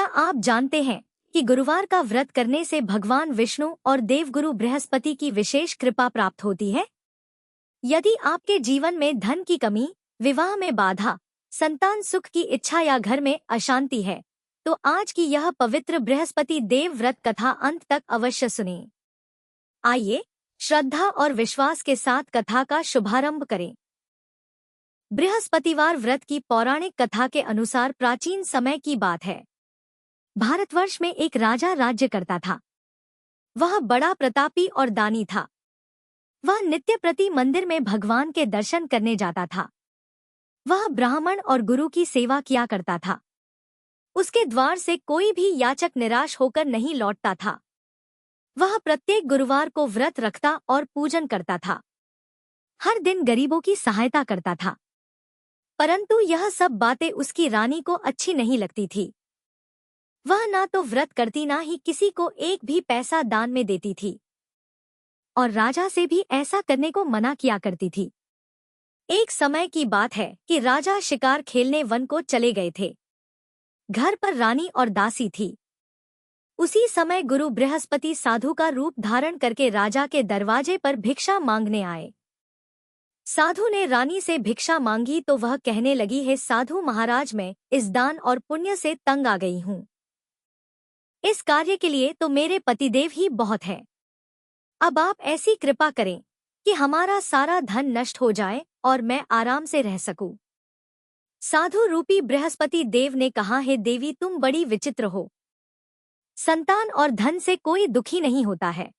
आप जानते हैं कि गुरुवार का व्रत करने से भगवान विष्णु और देवगुरु बृहस्पति की विशेष कृपा प्राप्त होती है? यदि आपके जीवन में धन की कमी, विवाह में बाधा, संतान सुख की इच्छा या घर में अशांति है, तो आज की यह पवित्र बृहस्पति देव व्रत कथा अंत तक अवश्य सुनें। आइए श्रद्धा और विश्वास के साथ कथा का शुभारंभ करें। बृहस्पतिवार व्रत की पौराणिक कथा के अनुसार प्राचीन समय की बात है। भारतवर्ष में एक राजा राज्य करता था। वह बड़ा प्रतापी और दानी था। वह नित्य प्रति मंदिर में भगवान के दर्शन करने जाता था। वह ब्राह्मण और गुरु की सेवा किया करता था। उसके द्वार से कोई भी याचक निराश होकर नहीं लौटता था। वह प्रत्येक गुरुवार को व्रत रखता और पूजन करता था। हर दिन गरीबों की सहायता करता था। परंतु यह सब बातें उसकी रानी को अच्छी नहीं लगती थी। वह ना तो व्रत करती ना ही किसी को एक भी पैसा दान में देती थी और राजा से भी ऐसा करने को मना किया करती थी। एक समय की बात है कि राजा शिकार खेलने वन को चले गए थे। घर पर रानी और दासी थी। उसी समय गुरु बृहस्पति साधु का रूप धारण करके राजा के दरवाजे पर भिक्षा मांगने आए। साधु ने रानी से भिक्षा मांगी तो वह कहने लगी, हे साधु महाराज, मैं इस दान और पुण्य से तंग आ गई हूँ। इस कार्य के लिए तो मेरे पतिदेव ही बहुत है। अब आप ऐसी कृपा करें कि हमारा सारा धन नष्ट हो जाए और मैं आराम से रह सकूं। साधु रूपी बृहस्पति देव ने कहा, हे देवी, तुम बड़ी विचित्र हो। संतान और धन से कोई दुखी नहीं होता है।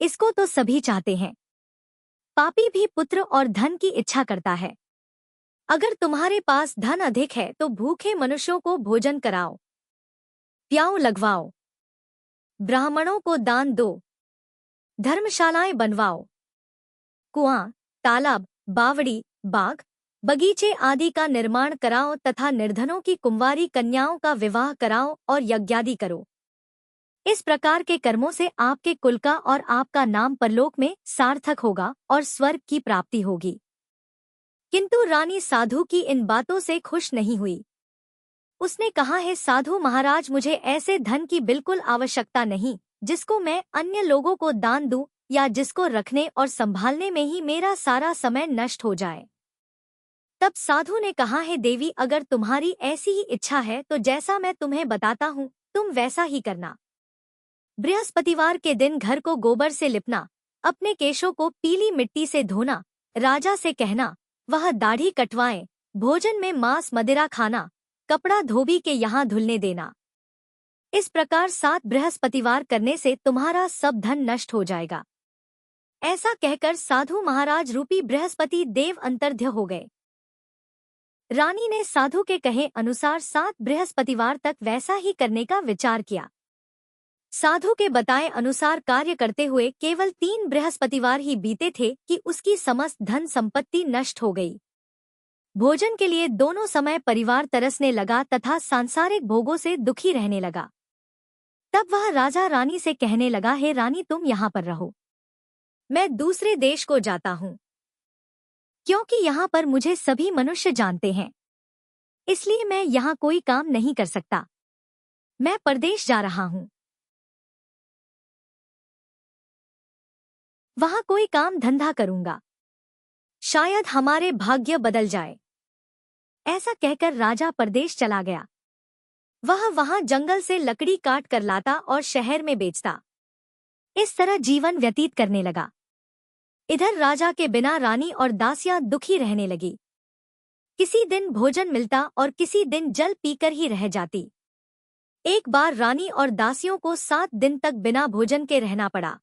इसको तो सभी चाहते हैं। पापी भी पुत्र और धन की इच्छा करता है। अगर तुम्हारे पास धन अधिक है तो भूखे मनुष्यों को भोजन कराओ, प्याऊ लगवाओ, ब्राह्मणों को दान दो, धर्मशालाएं बनवाओ, कुआं, तालाब, बावड़ी, बाग, बगीचे आदि का निर्माण कराओ तथा निर्धनों की कुंवारी कन्याओं का विवाह कराओ और यज्ञादि करो। इस प्रकार के कर्मों से आपके कुल का और आपका नाम परलोक में सार्थक होगा और स्वर्ग की प्राप्ति होगी। किंतु रानी साधु की इन बातों से खुश नहीं हुई। उसने कहा, है साधु महाराज, मुझे ऐसे धन की बिल्कुल आवश्यकता नहीं जिसको मैं अन्य लोगों को दान दूं या जिसको रखने और संभालने में ही मेरा सारा समय नष्ट हो जाए। तब साधु ने कहा, है देवी, अगर तुम्हारी ऐसी ही इच्छा है तो जैसा मैं तुम्हें बताता हूँ तुम वैसा ही करना। बृहस्पतिवार के दिन घर को गोबर से लिपना, अपने केशों को पीली मिट्टी से धोना, राजा से कहना वह दाढ़ी कटवाएं, भोजन में मांस मदिरा खाना, कपड़ा धोबी के यहाँ धुलने देना। इस प्रकार 7 बृहस्पतिवार करने से तुम्हारा सब धन नष्ट हो जाएगा। ऐसा कहकर साधु महाराज रूपी बृहस्पति देव अंतर्ध्य हो गए। रानी ने साधु के कहे अनुसार 7 बृहस्पतिवार तक वैसा ही करने का विचार किया। साधु के बताए अनुसार कार्य करते हुए केवल 3 बृहस्पतिवार ही बीते थे कि उसकी समस्त धन संपत्ति नष्ट हो गई। भोजन के लिए दोनों समय परिवार तरसने लगा तथा सांसारिक भोगों से दुखी रहने लगा। तब वह राजा रानी से कहने लगा, हे रानी, तुम यहाँ पर रहो, मैं दूसरे देश को जाता हूँ। क्योंकि यहाँ पर मुझे सभी मनुष्य जानते हैं, इसलिए मैं यहाँ कोई काम नहीं कर सकता। मैं परदेश जा रहा हूँ। वहाँ कोई काम धंधा करूंगा, शायद हमारे भाग्य बदल जाए। ऐसा कहकर राजा परदेश चला गया। वह वहां जंगल से लकड़ी काट कर लाता और शहर में बेचता। इस तरह जीवन व्यतीत करने लगा। इधर राजा के बिना रानी और दासियां दुखी रहने लगी। किसी दिन भोजन मिलता और किसी दिन जल पीकर ही रह जाती। एक बार रानी और दासियों को 7 दिन तक बिना भोजन के रहना पड़ा।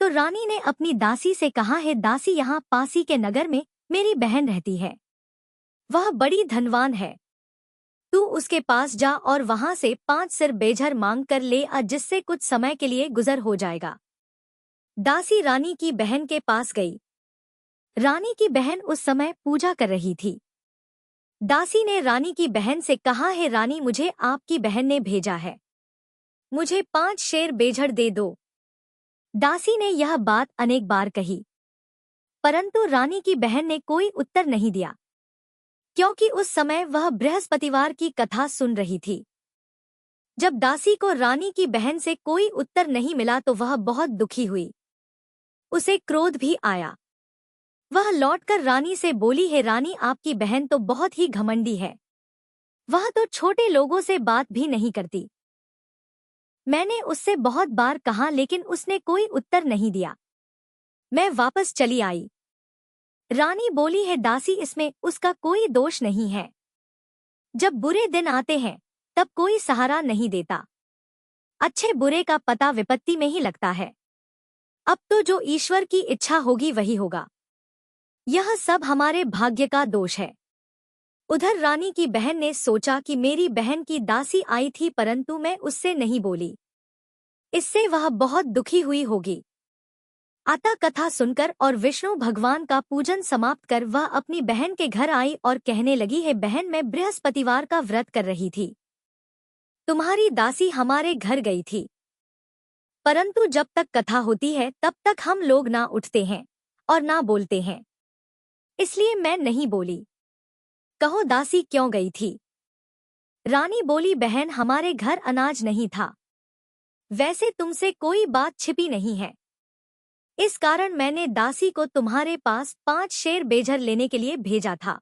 तो रानी ने अपनी दासी से कहा, है दासी, यहाँ पासी के नगर में मेरी बहन रहती है। वह बड़ी धनवान है। तू उसके पास जा और वहां से 5 सिर बेझर मांग कर ले आ, जिससे कुछ समय के लिए गुजर हो जाएगा। दासी रानी की बहन के पास गई। रानी की बहन उस समय पूजा कर रही थी। दासी ने रानी की बहन से कहा, है रानी, मुझे आपकी बहन ने भेजा है, मुझे 5 शेर बेझर दे दो। दासी ने यह बात अनेक बार कही, परंतु रानी की बहन ने कोई उत्तर नहीं दिया, क्योंकि उस समय वह बृहस्पतिवार की कथा सुन रही थी। जब दासी को रानी की बहन से कोई उत्तर नहीं मिला तो वह बहुत दुखी हुई। उसे क्रोध भी आया। वह लौटकर रानी से बोली, हे रानी, आपकी बहन तो बहुत ही घमंडी है। वह तो छोटे लोगों से बात भी नहीं करती। मैंने उससे बहुत बार कहा लेकिन उसने कोई उत्तर नहीं दिया। मैं वापस चली आई। रानी बोली, है दासी, इसमें उसका कोई दोष नहीं है। जब बुरे दिन आते हैं तब कोई सहारा नहीं देता। अच्छे बुरे का पता विपत्ति में ही लगता है। अब तो जो ईश्वर की इच्छा होगी वही होगा। यह सब हमारे भाग्य का दोष है। उधर रानी की बहन ने सोचा कि मेरी बहन की दासी आई थी परंतु मैं उससे नहीं बोली, इससे वह बहुत दुखी हुई होगी। अतः कथा सुनकर और विष्णु भगवान का पूजन समाप्त कर वह अपनी बहन के घर आई और कहने लगी, है बहन, मैं बृहस्पतिवार का व्रत कर रही थी। तुम्हारी दासी हमारे घर गई थी, परंतु जब तक कथा होती है तब तक हम लोग ना उठते हैं और ना बोलते हैं, इसलिए मैं नहीं बोली। कहो दासी क्यों गई थी? रानी बोली, बहन, हमारे घर अनाज नहीं था। वैसे तुमसे कोई बात छिपी नहीं है, इस कारण मैंने दासी को तुम्हारे पास 5 शेर बेझर लेने के लिए भेजा था।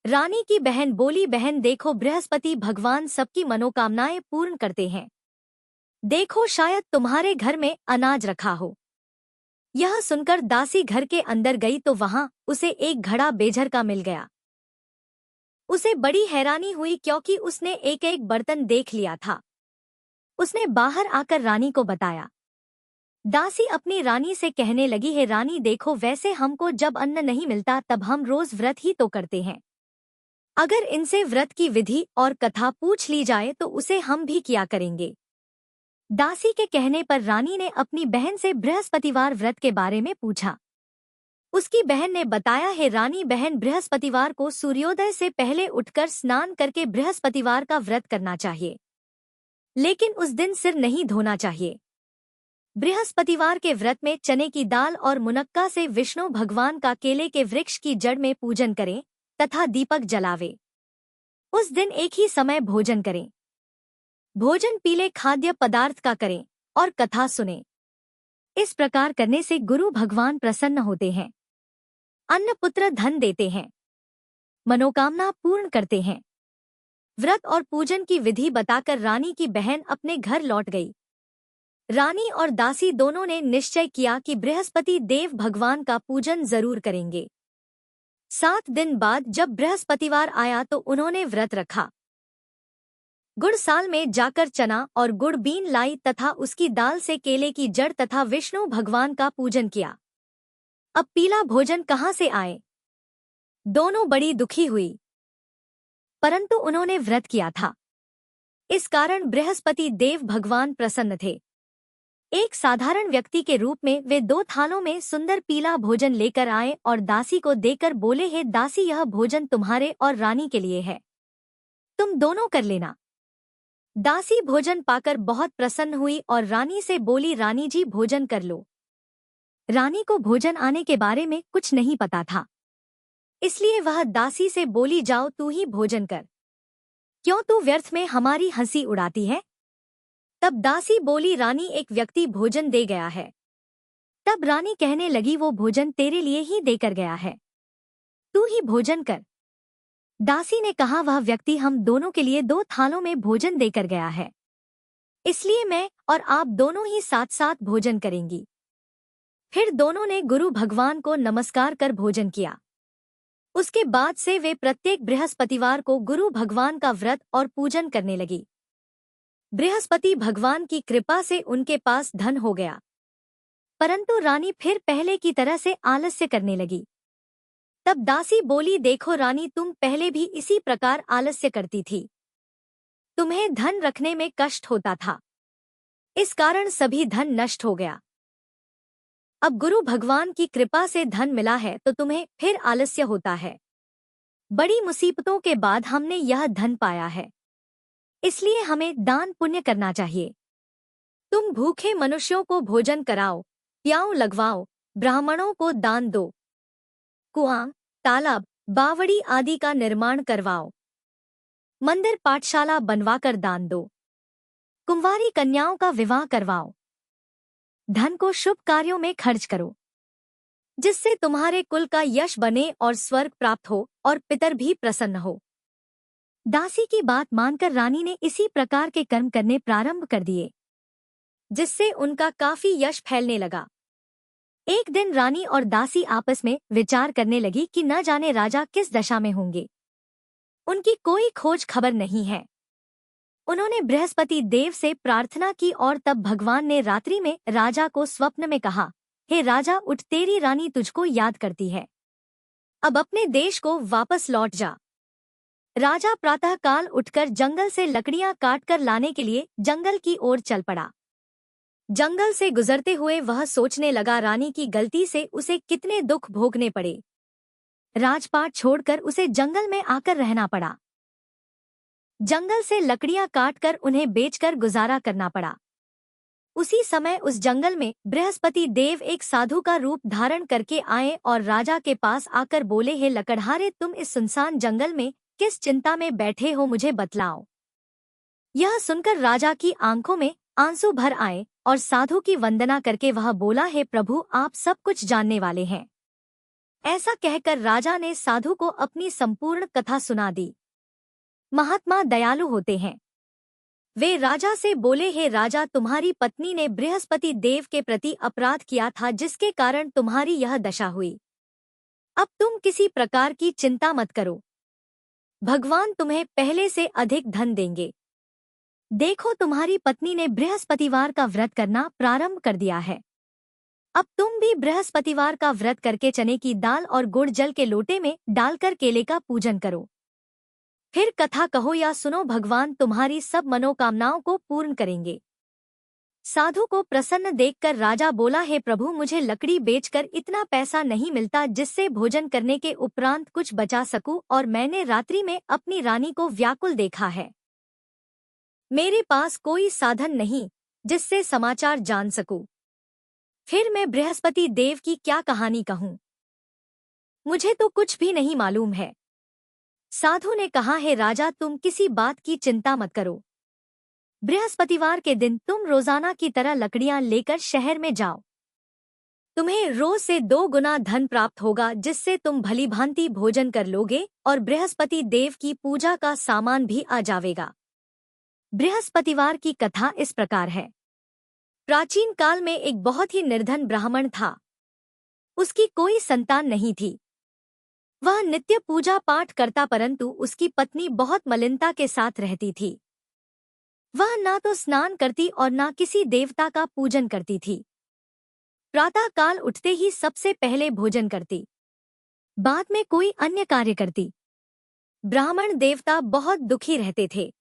रानी की बहन बोली, बहन देखो, बृहस्पति भगवान सबकी मनोकामनाएं पूर्ण करते हैं। देखो शायद तुम्हारे घर में अनाज रखा हो। यह सुनकर दासी घर के अंदर गई तो वहां उसे एक घड़ा बेझर का मिल गया। उसे बड़ी हैरानी हुई क्योंकि उसने एक एक बर्तन देख लिया था। उसने बाहर आकर रानी को बताया। दासी अपनी रानी से कहने लगी, है रानी देखो, वैसे हमको जब अन्न नहीं मिलता तब हम रोज व्रत ही तो करते हैं। अगर इनसे व्रत की विधि और कथा पूछ ली जाए तो उसे हम भी किया करेंगे। दासी के कहने पर रानी ने अपनी बहन से बृहस्पतिवार व्रत के बारे में पूछा। उसकी बहन ने बताया, है रानी बहन, बृहस्पतिवार को सूर्योदय से पहले उठकर स्नान करके बृहस्पतिवार का व्रत करना चाहिए, लेकिन उस दिन सिर नहीं धोना चाहिए। बृहस्पतिवार के व्रत में चने की दाल और मुनक्का से विष्णु भगवान का केले के वृक्ष की जड़ में पूजन करें तथा दीपक जलावे। उस दिन एक ही समय भोजन करें। भोजन पीले खाद्य पदार्थ का करें और कथा सुनें। इस प्रकार करने से गुरु भगवान प्रसन्न होते हैं, अन्न पुत्र धन देते हैं, मनोकामना पूर्ण करते हैं। व्रत और पूजन की विधि बताकर रानी की बहन अपने घर लौट गई। रानी और दासी दोनों ने निश्चय किया कि बृहस्पति देव भगवान का पूजन जरूर करेंगे। 7 दिन बाद जब बृहस्पतिवार आया तो उन्होंने व्रत रखा। गुड़ साल में जाकर चना और गुड़ बीन लाई तथा उसकी दाल से केले की जड़ तथा विष्णु भगवान का पूजन किया। अब पीला भोजन कहाँ से आए? दोनों बड़ी दुखी हुई, परंतु उन्होंने व्रत किया था, इस कारण बृहस्पति देव भगवान प्रसन्न थे। एक साधारण व्यक्ति के रूप में वे 2 थालों में सुंदर पीला भोजन लेकर आए और दासी को देकर बोले, हे दासी, यह भोजन तुम्हारे और रानी के लिए है, तुम दोनों कर लेना। दासी भोजन पाकर बहुत प्रसन्न हुई और रानी से बोली, रानी जी भोजन कर लो। रानी को भोजन आने के बारे में कुछ नहीं पता था, इसलिए वह दासी से बोली, जाओ तू ही भोजन कर, क्यों तू व्यर्थ में हमारी हंसी उड़ाती है? तब दासी बोली, रानी, एक व्यक्ति भोजन दे गया है। तब रानी कहने लगी, वो भोजन तेरे लिए ही देकर गया है, तू ही भोजन कर। दासी ने कहा, वह व्यक्ति हम दोनों के लिए 2 थालों में भोजन देकर गया है, इसलिए मैं और आप दोनों ही साथ साथ भोजन करेंगी। फिर दोनों ने गुरु भगवान को नमस्कार कर भोजन किया। उसके बाद से वे प्रत्येक बृहस्पतिवार को गुरु भगवान का व्रत और पूजन करने लगी। बृहस्पति भगवान की कृपा से उनके पास धन हो गया, परंतु रानी फिर पहले की तरह से आलस्य करने लगी। तब दासी बोली, देखो रानी, तुम पहले भी इसी प्रकार आलस्य करती थी, तुम्हें धन रखने में कष्ट होता था, इस कारण सभी धन नष्ट हो गया। अब गुरु भगवान की कृपा से धन मिला है तो तुम्हें फिर आलस्य होता है। बड़ी मुसीबतों के बाद हमने यह धन पाया है, इसलिए हमें दान पुण्य करना चाहिए। तुम भूखे मनुष्यों को भोजन कराओ, प्याऊ लगवाओ, ब्राह्मणों को दान दो, कुआं, तालाब, बावड़ी आदि का निर्माण करवाओ, मंदिर पाठशाला बनवाकर दान दो। कुंवारी कन्याओं का विवाह करवाओ। धन को शुभ कार्यों में खर्च करो, जिससे तुम्हारे कुल का यश बने और स्वर्ग प्राप्त हो और पितर भी प्रसन्न हो। दासी की बात मानकर रानी ने इसी प्रकार के कर्म करने प्रारंभ कर दिए, जिससे उनका काफी यश फैलने लगा। एक दिन रानी और दासी आपस में विचार करने लगी कि न जाने राजा किस दशा में होंगे। उनकी कोई खोज खबर नहीं है। उन्होंने बृहस्पति देव से प्रार्थना की और तब भगवान ने रात्रि में राजा को स्वप्न में कहा, हे राजा उठ, तेरी रानी तुझको याद करती है। अब अपने देश को वापस लौट जा। राजा प्रातःकाल उठकर जंगल से लकड़ियां काटकर लाने के लिए जंगल की ओर चल पड़ा। जंगल से गुजरते हुए वह सोचने लगा, रानी की गलती से उसे कितने दुख भोगने पड़े। राजपाट छोड़कर उसे जंगल में आकर रहना पड़ा। जंगल से लकड़ियां काटकर उन्हें बेचकर गुजारा करना पड़ा। उसी समय उस जंगल में बृहस्पति देव एक साधु का रूप धारण करके आए और राजा के पास आकर बोले, हे लकड़हारे, तुम इस सुनसान जंगल में किस चिंता में बैठे हो, मुझे बतलाओ। यह सुनकर राजा की आंखों में आंसू भर आए और साधु की वंदना करके वह बोला, हे प्रभु, आप सब कुछ जानने वाले हैं। ऐसा कहकर राजा ने साधु को अपनी संपूर्ण कथा सुना दी। महात्मा दयालु होते हैं। वे राजा से बोले, हे राजा, तुम्हारी पत्नी ने बृहस्पति देव के प्रति अपराध किया था, जिसके कारण तुम्हारी यह दशा हुई। अब तुम किसी प्रकार की चिंता मत करो, भगवान तुम्हें पहले से अधिक धन देंगे। देखो, तुम्हारी पत्नी ने बृहस्पतिवार का व्रत करना प्रारंभ कर दिया है। अब तुम भी बृहस्पतिवार का व्रत करके चने की दाल और गुड़ जल के लोटे में डालकर केले का पूजन करो। फिर कथा कहो या सुनो, भगवान तुम्हारी सब मनोकामनाओं को पूर्ण करेंगे। साधु को प्रसन्न देखकर राजा बोला, हे प्रभु, मुझे लकड़ी बेचकर इतना पैसा नहीं मिलता जिससे भोजन करने के उपरांत कुछ बचा सकूं, और मैंने रात्रि में अपनी रानी को व्याकुल देखा है। मेरे पास कोई साधन नहीं जिससे समाचार जान सकूं। फिर मैं बृहस्पति देव की क्या कहानी कहूं? मुझे तो कुछ भी नहीं मालूम है। साधु ने कहा, हे राजा, तुम किसी बात की चिंता मत करो। बृहस्पतिवार के दिन तुम रोजाना की तरह लकड़ियां लेकर शहर में जाओ। तुम्हें रोज से 2 गुना धन प्राप्त होगा, जिससे तुम भलीभांति भोजन कर लोगे और बृहस्पति देव की पूजा का सामान भी आ जावेगा। बृहस्पतिवार की कथा इस प्रकार है। प्राचीन काल में एक बहुत ही निर्धन ब्राह्मण था। उसकी कोई संतान नहीं थी। वह नित्य पूजा पाठ करता, परंतु उसकी पत्नी बहुत मलिनता के साथ रहती थी। वह ना तो स्नान करती और ना किसी देवता का पूजन करती थी। प्रातः काल उठते ही सबसे पहले भोजन करती, बाद में कोई अन्य कार्य करती। ब्राह्मण देवता बहुत दुखी रहते थे।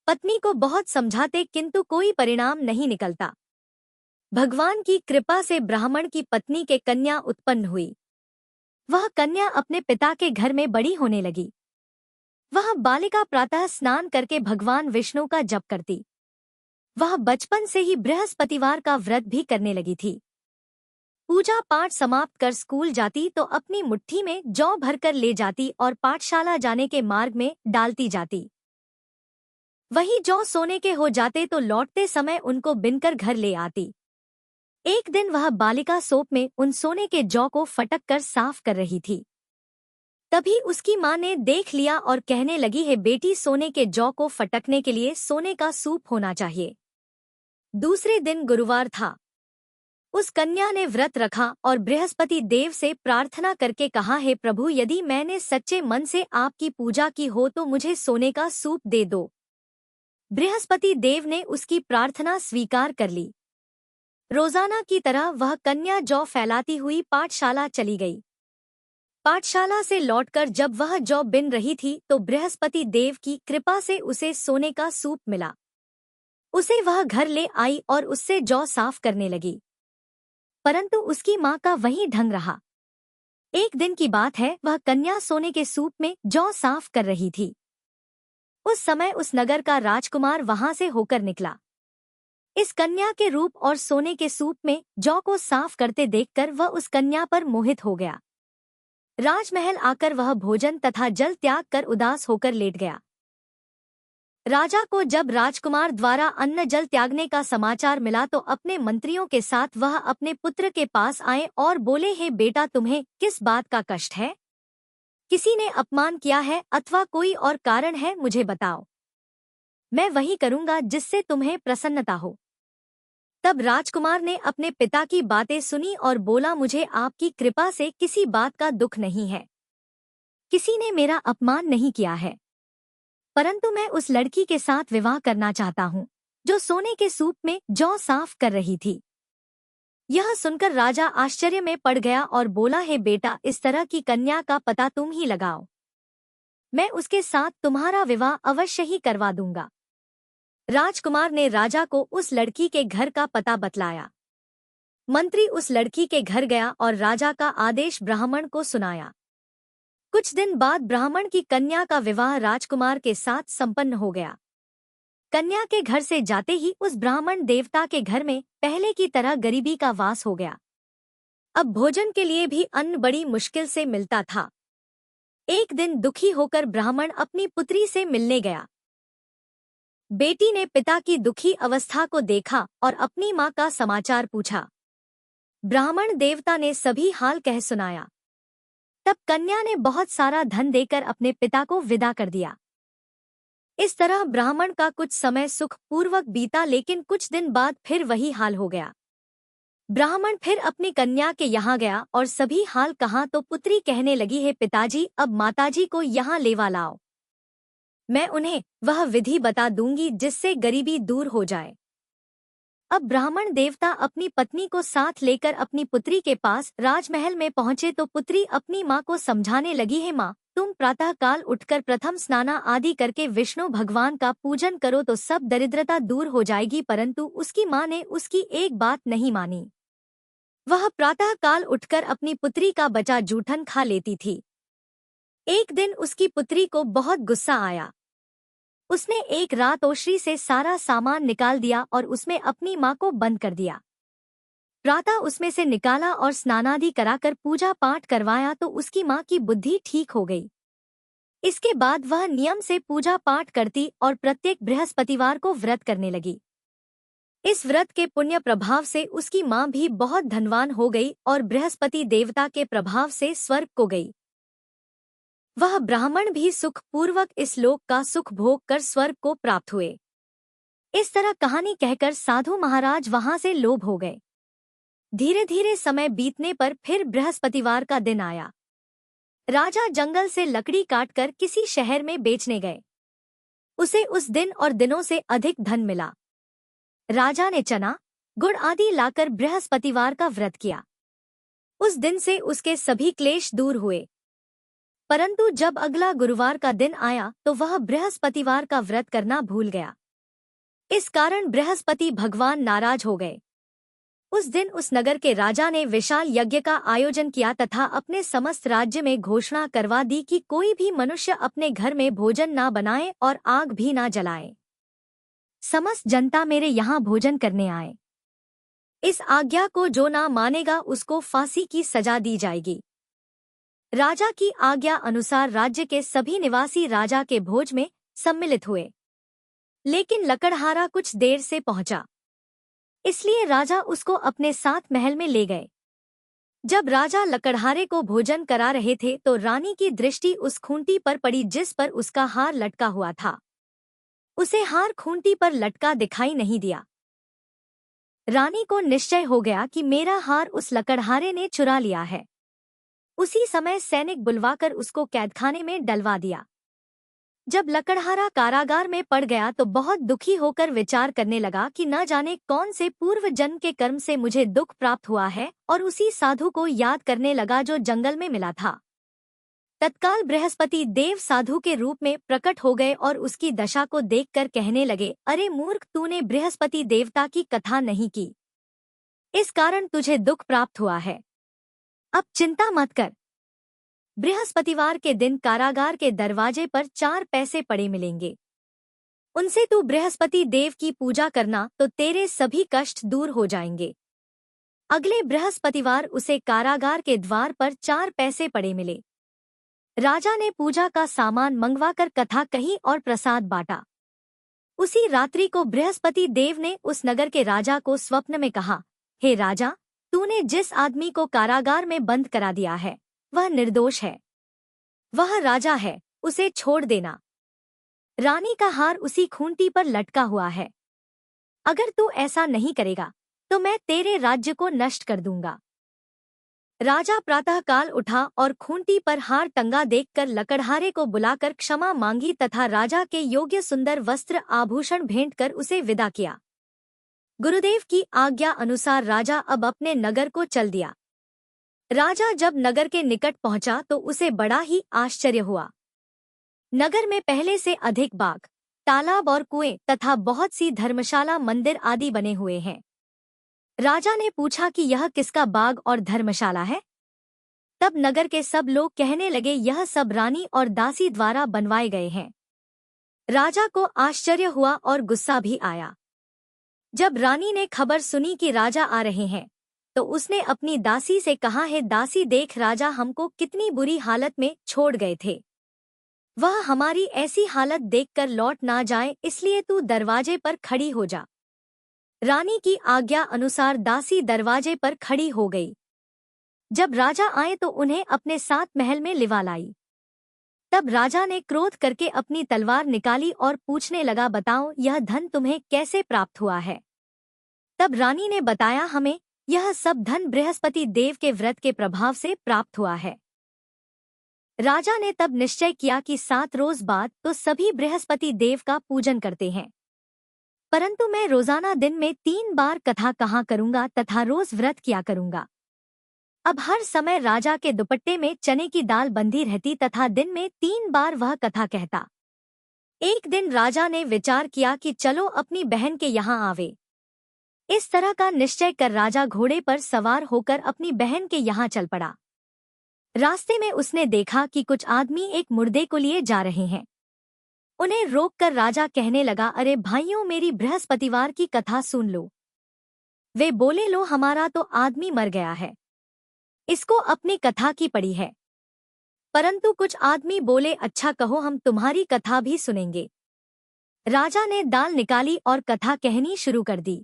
पत्नी को बहुत समझाते, किंतु कोई परिणाम नहीं निकलता। भगवान की कृपा से ब्राह्मण की पत्नी के कन्या उत्पन्न हुई। वह कन्या अपने पिता के घर में बड़ी होने लगी। वह बालिका प्रातः स्नान करके भगवान विष्णु का जप करती। वह बचपन से ही बृहस्पतिवार का व्रत भी करने लगी थी। पूजा पाठ समाप्त कर स्कूल जाती तो अपनी मुट्ठी में जौ भरकर ले जाती और पाठशाला जाने के मार्ग में डालती जाती। वही जौ सोने के हो जाते तो लौटते समय उनको बिनकर घर ले आती। एक दिन वह बालिका सोप में उन सोने के जौ को फटक कर साफ कर रही थी। तभी उसकी माँ ने देख लिया और कहने लगी, हे बेटी, सोने के जौ को फटकने के लिए सोने का सूप होना चाहिए। दूसरे दिन गुरुवार था। उस कन्या ने व्रत रखा और बृहस्पति देव से प्रार्थना करके कहा, हे प्रभु, यदि मैंने सच्चे मन से आपकी पूजा की हो तो मुझे सोने का सूप दे दो। बृहस्पति देव ने उसकी प्रार्थना स्वीकार कर ली। रोजाना की तरह वह कन्या जौ फैलाती हुई पाठशाला चली गई। पाठशाला से लौटकर जब वह जौ बिन रही थी तो बृहस्पति देव की कृपा से उसे सोने का सूप मिला। उसे वह घर ले आई और उससे जौ साफ करने लगी, परंतु उसकी माँ का वही ढंग रहा। एक दिन की बात है, वह कन्या सोने के सूप में जौ साफ कर रही थी। उस समय उस नगर का राजकुमार वहां से होकर निकला। इस कन्या के रूप और सोने के सूप में जौ को साफ करते देखकर वह उस कन्या पर मोहित हो गया। राजमहल आकर वह भोजन तथा जल त्याग कर उदास होकर लेट गया। राजा को जब राजकुमार द्वारा अन्न जल त्यागने का समाचार मिला तो अपने मंत्रियों के साथ वह अपने पुत्र के पास आए और बोले, हे बेटा, तुम्हें किस बात का कष्ट है? किसी ने अपमान किया है अथवा कोई और कारण है? मुझे बताओ, मैं वही करूंगा जिससे तुम्हें प्रसन्नता हो। तब राजकुमार ने अपने पिता की बातें सुनी और बोला, मुझे आपकी कृपा से किसी बात का दुख नहीं है। किसी ने मेरा अपमान नहीं किया है, परंतु मैं उस लड़की के साथ विवाह करना चाहता हूँ जो सोने के सूप में जौ साफ कर रही थी। यह सुनकर राजा आश्चर्य में पड़ गया और बोला, हे बेटा, इस तरह की कन्या का पता तुम ही लगाओ, मैं उसके साथ तुम्हारा विवाह अवश्य ही करवा दूंगा। राजकुमार ने राजा को उस लड़की के घर का पता बतलाया। मंत्री उस लड़की के घर गया और राजा का आदेश ब्राह्मण को सुनाया। कुछ दिन बाद ब्राह्मण की कन्या का विवाह राजकुमार के साथ संपन्न हो गया। कन्या के घर से जाते ही उस ब्राह्मण देवता के घर में पहले की तरह गरीबी का वास हो गया। अब भोजन के लिए भी अन्न बड़ी मुश्किल से मिलता था। एक दिन दुखी होकर ब्राह्मण अपनी पुत्री से मिलने गया। बेटी ने पिता की दुखी अवस्था को देखा और अपनी मां का समाचार पूछा। ब्राह्मण देवता ने सभी हाल कह सुनाया। तब कन्या ने बहुत सारा धन देकर अपने पिता को विदा कर दिया। इस तरह ब्राह्मण का कुछ समय सुख पूर्वक बीता, लेकिन कुछ दिन बाद फिर वही हाल हो गया। ब्राह्मण फिर अपनी कन्या के यहाँ गया और सभी हाल कहा तो पुत्री कहने लगी, हे पिताजी, अब माताजी को यहाँ लेवा लाओ, मैं उन्हें वह विधि बता दूंगी जिससे गरीबी दूर हो जाए। अब ब्राह्मण देवता अपनी पत्नी को साथ लेकर अपनी पुत्री के पास राजमहल में पहुंचे तो पुत्री अपनी मां को समझाने लगी, हे मां, तुम प्रातः काल उठकर प्रथम स्नाना आदि करके विष्णु भगवान का पूजन करो तो सब दरिद्रता दूर हो जाएगी। परंतु उसकी मां ने उसकी एक बात नहीं मानी। वह प्रातः काल उठकर अपनी पुत्री का बचा जूठन खा लेती थी। एक दिन उसकी पुत्री को बहुत गुस्सा आया। उसने एक रात ओशरी से सारा सामान निकाल दिया और उसमें अपनी मां को बंद कर दिया। प्रातः उसमें से निकाला और स्नानादि कराकर पूजा पाठ करवाया तो उसकी मां की बुद्धि ठीक हो गई। इसके बाद वह नियम से पूजा पाठ करती और प्रत्येक बृहस्पतिवार को व्रत करने लगी। इस व्रत के पुण्य प्रभाव से उसकी मां भी बहुत धनवान हो गई और बृहस्पति देवता के प्रभाव से स्वर्ग को गई। वह ब्राह्मण भी सुख पूर्वक इस लोक का सुख भोग कर स्वर्ग को प्राप्त हुए। इस तरह कहानी कहकर साधु महाराज वहां से लोभ हो गए। धीरे धीरे समय बीतने पर फिर बृहस्पतिवार का दिन आया। राजा जंगल से लकड़ी काटकर किसी शहर में बेचने गए। उसे उस दिन और दिनों से अधिक धन मिला। राजा ने चना, गुड़ आदि लाकर बृहस्पतिवार का व्रत किया। उस दिन से उसके सभी क्लेश दूर हुए। परंतु जब अगला गुरुवार का दिन आया तो वह बृहस्पतिवार का व्रत करना भूल गया। इस कारण बृहस्पति भगवान नाराज हो गए। उस दिन उस नगर के राजा ने विशाल यज्ञ का आयोजन किया तथा अपने समस्त राज्य में घोषणा करवा दी कि कोई भी मनुष्य अपने घर में भोजन ना बनाए और आग भी ना जलाए। समस्त जनता मेरे यहाँ भोजन करने आए। इस आज्ञा को जो ना मानेगा उसको फांसी की सजा दी जाएगी। राजा की आज्ञा अनुसार राज्य के सभी निवासी राजा के भोज में सम्मिलित हुए, लेकिन लकड़हारा कुछ देर से पहुंचा, इसलिए राजा उसको अपने साथ महल में ले गए। जब राजा लकड़हारे को भोजन करा रहे थे तो रानी की दृष्टि उस खूंटी पर पड़ी जिस पर उसका हार लटका हुआ था। उसे हार खूंटी पर लटका दिखाई नहीं दिया। रानी को निश्चय हो गया कि मेरा हार उस लकड़हारे ने चुरा लिया है। उसी समय सैनिक बुलवाकर उसको कैदखाने में डलवा दिया। जब लकड़हारा कारागार में पड़ गया तो बहुत दुखी होकर विचार करने लगा कि न जाने कौन से पूर्व जन्म के कर्म से मुझे दुख प्राप्त हुआ है, और उसी साधु को याद करने लगा जो जंगल में मिला था। तत्काल बृहस्पति देव साधु के रूप में प्रकट हो गए और उसकी दशा को देखकर कहने लगे, अरे मूर्ख, तूने बृहस्पति देवता की कथा नहीं की, इस कारण तुझे दुख प्राप्त हुआ है। अब चिंता मत कर। बृहस्पतिवार के दिन कारागार के दरवाजे पर 4 पैसे पड़े मिलेंगे। उनसे तू बृहस्पति देव की पूजा करना तो तेरे सभी कष्ट दूर हो जाएंगे। अगले बृहस्पतिवार उसे कारागार के द्वार पर 4 पैसे पड़े मिले। राजा ने पूजा का सामान मंगवाकर कथा कही और प्रसाद बांटा। उसी रात्रि को बृहस्पति देव ने उस नगर के राजा को स्वप्न में कहा, हे राजा, तूने जिस आदमी को कारागार में बंद करा दिया है वह निर्दोष है। वह राजा है, उसे छोड़ देना। रानी का हार उसी खूंटी पर लटका हुआ है। अगर तू ऐसा नहीं करेगा तो मैं तेरे राज्य को नष्ट कर दूंगा। राजा प्रातःकाल उठा और खूंटी पर हार टंगा देखकर लकड़हारे को बुलाकर क्षमा मांगी तथा राजा के योग्य सुंदर वस्त्र आभूषण भेंट कर उसे विदा किया। गुरुदेव की आज्ञा अनुसार राजा अब अपने नगर को चल दिया। राजा जब नगर के निकट पहुंचा तो उसे बड़ा ही आश्चर्य हुआ। नगर में पहले से अधिक बाग, तालाब और कुएं तथा बहुत सी धर्मशाला, मंदिर आदि बने हुए हैं। राजा ने पूछा कि यह किसका बाग और धर्मशाला है? तब नगर के सब लोग कहने लगे, यह सब रानी और दासी द्वारा बनवाए गए हैं। राजा को आश्चर्य हुआ और गुस्सा भी आया। जब रानी ने खबर सुनी कि राजा आ रहे हैं तो उसने अपनी दासी से कहा, है दासी, देख राजा हमको कितनी बुरी हालत में छोड़ गए थे। वह हमारी ऐसी हालत देखकर लौट ना जाए, इसलिए तू दरवाजे पर खड़ी हो जा। रानी की आज्ञा अनुसार दासी दरवाजे पर खड़ी हो गई। जब राजा आए तो उन्हें अपने साथ महल में लिवा लाई। तब राजा ने क्रोध करके अपनी तलवार निकाली और पूछने लगा, बताओ यह धन तुम्हें कैसे प्राप्त हुआ है? तब रानी ने बताया, हमें यह सब धन बृहस्पति देव के व्रत के प्रभाव से प्राप्त हुआ है। राजा ने तब निश्चय किया कि 7 रोज बाद तो सभी बृहस्पति देव का पूजन करते हैं, परंतु मैं रोजाना दिन में 3 बार कथा कहाँ करूंगा तथा रोज व्रत किया करूंगा। अब हर समय राजा के दुपट्टे में चने की दाल बंधी रहती तथा दिन में 3 बार वह कथा कहता। एक दिन राजा ने विचार किया कि चलो अपनी बहन के यहाँ आवे। इस तरह का निश्चय कर राजा घोड़े पर सवार होकर अपनी बहन के यहाँ चल पड़ा। रास्ते में उसने देखा कि कुछ आदमी एक मुर्दे को लिए जा रहे हैं। उन्हें रोककर राजा कहने लगा, अरे भाइयों, मेरी बृहस्पतिवार की कथा सुन लो। वे बोले, लो हमारा तो आदमी मर गया है, इसको अपनी कथा की पड़ी है। परंतु कुछ आदमी बोले, अच्छा कहो, हम तुम्हारी कथा भी सुनेंगे। राजा ने दाल निकाली और कथा कहनी शुरू कर दी।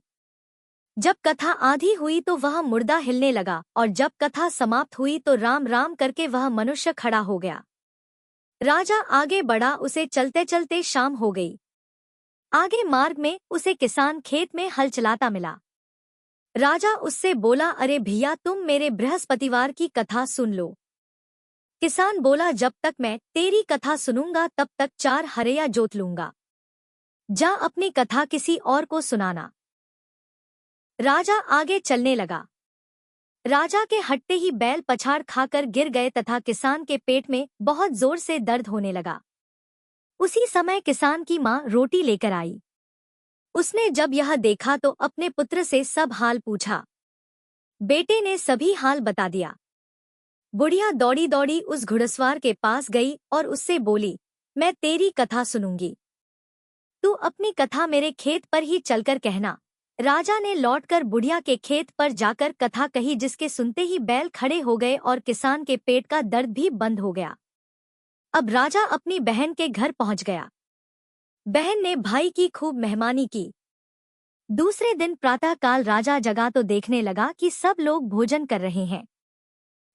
जब कथा आधी हुई तो वह मुर्दा हिलने लगा और जब कथा समाप्त हुई तो राम राम करके वह मनुष्य खड़ा हो गया। राजा आगे बढ़ा, उसे चलते चलते शाम हो गई। आगे मार्ग में उसे किसान खेत में हल चलाता मिला। राजा उससे बोला, अरे भैया, तुम मेरे बृहस्पतिवार की कथा सुन लो। किसान बोला, जब तक मैं तेरी कथा सुनूंगा तब तक 4 हरैया जोत लूंगा। जा अपनी कथा किसी और को सुनाना। राजा आगे चलने लगा। राजा के हटते ही बैल पछाड़ खाकर गिर गए तथा किसान के पेट में बहुत जोर से दर्द होने लगा। उसी समय किसान की माँ रोटी लेकर आई। उसने जब यह देखा तो अपने पुत्र से सब हाल पूछा। बेटे ने सभी हाल बता दिया। बुढ़िया दौड़ी दौड़ी उस घुड़सवार के पास गई और उससे बोली, मैं तेरी कथा सुनूंगी, तू अपनी कथा मेरे खेत पर ही चलकर कहना। राजा ने लौटकर बुढ़िया के खेत पर जाकर कथा कही, जिसके सुनते ही बैल खड़े हो गए और किसान के पेट का दर्द भी बंद हो गया। अब राजा अपनी बहन के घर पहुंच गया। बहन ने भाई की खूब मेहमानी की। दूसरे दिन प्रातःकाल राजा जगा तो देखने लगा कि सब लोग भोजन कर रहे हैं।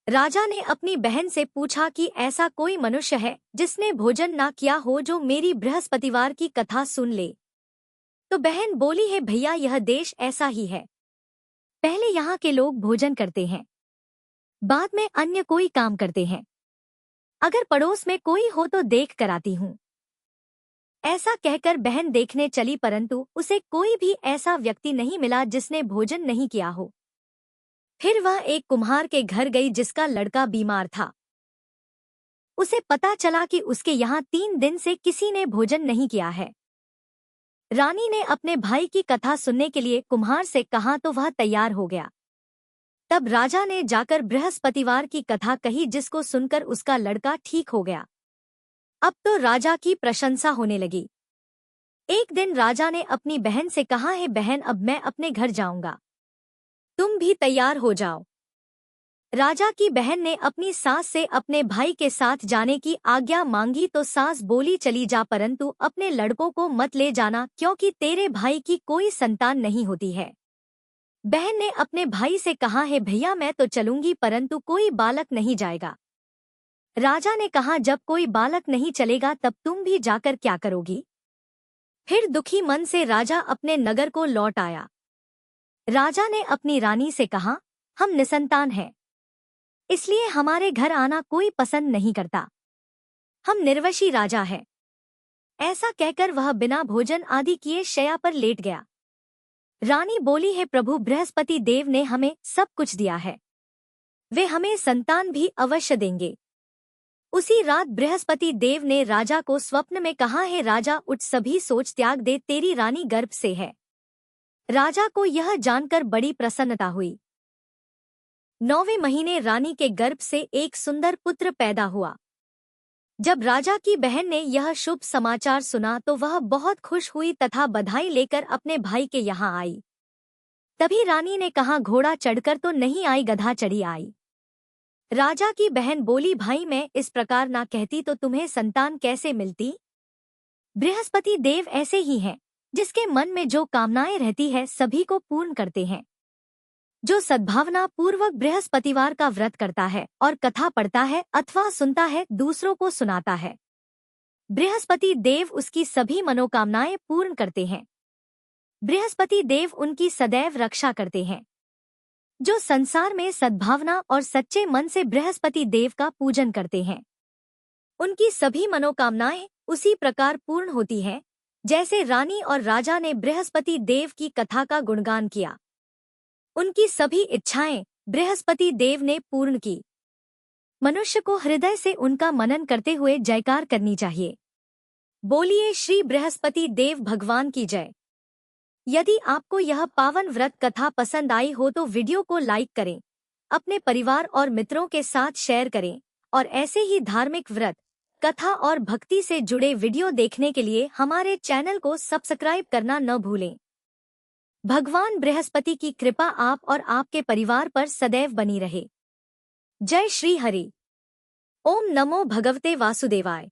राजा ने अपनी बहन से पूछा कि ऐसा कोई मनुष्य है जिसने भोजन ना किया हो जो मेरी बृहस्पतिवार की कथा सुन ले। तो बहन बोली, है भैया, यह देश ऐसा ही है। पहले यहाँ के लोग भोजन करते हैं, बाद में अन्य कोई काम करते हैं। अगर पड़ोस में कोई हो तो देख कर आती हूँ। ऐसा कहकर बहन देखने चली, परंतु उसे कोई भी ऐसा व्यक्ति नहीं मिला जिसने भोजन नहीं किया हो। फिर वह एक कुम्हार के घर गई जिसका लड़का बीमार था। उसे पता चला कि उसके यहाँ 3 दिन से किसी ने भोजन नहीं किया है। रानी ने अपने भाई की कथा सुनने के लिए कुम्हार से कहा तो वह तैयार हो गया। तब राजा ने जाकर बृहस्पतिवार की कथा कही, जिसको सुनकर उसका लड़का ठीक हो गया। अब तो राजा की प्रशंसा होने लगी। एक दिन राजा ने अपनी बहन से कहा, है बहन, अब मैं अपने घर जाऊंगा, तुम भी तैयार हो जाओ। राजा की बहन ने अपनी सास से अपने भाई के साथ जाने की आज्ञा मांगी तो सास बोली चली जा, परंतु अपने लड़कों को मत ले जाना क्योंकि तेरे भाई की कोई संतान नहीं होती है। बहन ने अपने भाई से कहा है भैया मैं तो चलूंगी परंतु कोई बालक नहीं जाएगा। राजा ने कहा जब कोई बालक नहीं चलेगा तब तुम भी जाकर क्या करोगी। फिर दुखी मन से राजा अपने नगर को लौट आया। राजा ने अपनी रानी से कहा हम निसंतान हैं, इसलिए हमारे घर आना कोई पसंद नहीं करता, हम निर्वशी राजा हैं। ऐसा कहकर वह बिना भोजन आदि किए शैया पर लेट गया। रानी बोली है प्रभु बृहस्पति देव ने हमें सब कुछ दिया है, वे हमें संतान भी अवश्य देंगे। उसी रात बृहस्पति देव ने राजा को स्वप्न में कहा है राजा उठ सभी सोच त्याग दे, तेरी रानी गर्भ से है। राजा को यह जानकर बड़ी प्रसन्नता हुई। 9वें महीने रानी के गर्भ से एक सुंदर पुत्र पैदा हुआ। जब राजा की बहन ने यह शुभ समाचार सुना तो वह बहुत खुश हुई तथा बधाई लेकर अपने भाई के यहाँ आई। तभी रानी ने कहा घोड़ा चढ़कर तो नहीं आई, गधा चढ़ी आई। राजा की बहन बोली भाई मैं इस प्रकार ना कहती तो तुम्हें संतान कैसे मिलती। बृहस्पति देव ऐसे ही हैं, जिसके मन में जो कामनाएं रहती है सभी को पूर्ण करते हैं। जो सद्भावना पूर्वक बृहस्पतिवार का व्रत करता है और कथा पढ़ता है अथवा सुनता है, दूसरों को सुनाता है, बृहस्पति देव उसकी सभी मनोकामनाएं पूर्ण करते हैं। बृहस्पति देव उनकी सदैव रक्षा करते हैं। जो संसार में सद्भावना और सच्चे मन से बृहस्पति देव का पूजन करते हैं, उनकी सभी मनोकामनाएं उसी प्रकार पूर्ण होती हैं जैसे रानी और राजा ने बृहस्पति देव की कथा का गुणगान किया। उनकी सभी इच्छाएं बृहस्पति देव ने पूर्ण की। मनुष्य को हृदय से उनका मनन करते हुए जयकार करनी चाहिए। बोलिए श्री बृहस्पति देव भगवान की जय। यदि आपको यह पावन व्रत कथा पसंद आई हो तो वीडियो को लाइक करें, अपने परिवार और मित्रों के साथ शेयर करें और ऐसे ही धार्मिक व्रत कथा और भक्ति से जुड़े वीडियो देखने के लिए हमारे चैनल को सब्सक्राइब करना न भूलें। भगवान बृहस्पति की कृपा आप और आपके परिवार पर सदैव बनी रहे। जय श्री हरि। ओम नमो भगवते वासुदेवाय।